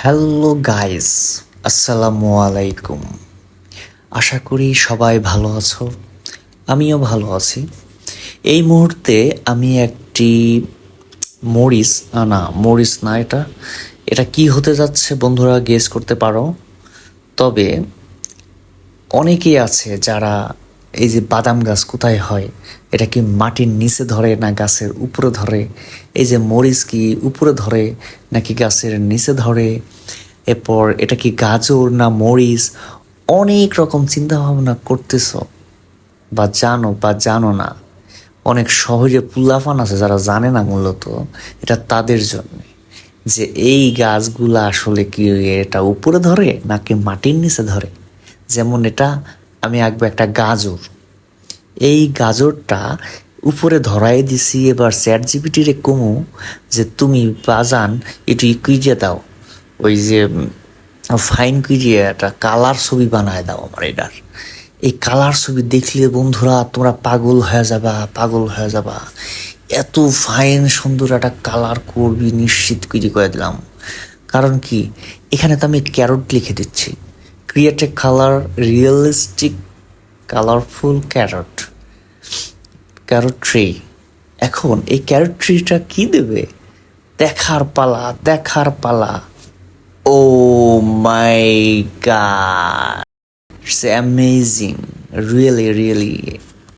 Hello guys, আসসালামু আলাইকুম। আশা করি সবাই ভালো আছো। আমিও ভালো আছি। এই মুহূর্তে আমি একটি মরিচ না, এটা এটা কি হতে যাচ্ছে বন্ধুরা, গেস করতে পারো। তবে অনেকেই আছে যারা এই যে বাদাম গাছ কোথায় হয়, এটা কি মাটির নিচে ধরে না গাছের উপরে ধরে, এই যে মরিচ কি উপরে ধরে নাকি গাছের নিচে ধরে, এরপর এটা কি গাজর না মরিচ, অনেক রকম চিন্তা ভাবনা করতেছ বা জানো না। অনেক সহজে পুল্লাফান আছে যারা জানে না, মূলত এটা তাদের জন্য যে এই গাছগুলা আসলে কি এটা উপরে ধরে নাকি মাটির নিচে ধরে। যেমন এটা আমি আঁকবো একটা গাজর, এই গাজরটা উপরে ধরাই দিছি। এবার চ্যাট জিপিটিরে কমু যে তুমি বাজান একটু কুইজে দাও, ওই যে ফাইন কুইজে একটা কালার ছবি বানায় দাও আমার এটার। এই কালার ছবি দেখলে বন্ধুরা তোমরা পাগল হয়ে যাবা। এত ফাইন সুন্দর একটা কালার করবি নিশ্চিত করে দিলাম। কারণ কি, এখানে তো আমি ক্যারট লিখে দিচ্ছি, create a colour realistic colourful carrot carrot tree. এখন এই ক্যারট ট্রিটা কি দেবে, দেখার পালা। Oh my god, it's amazing, really really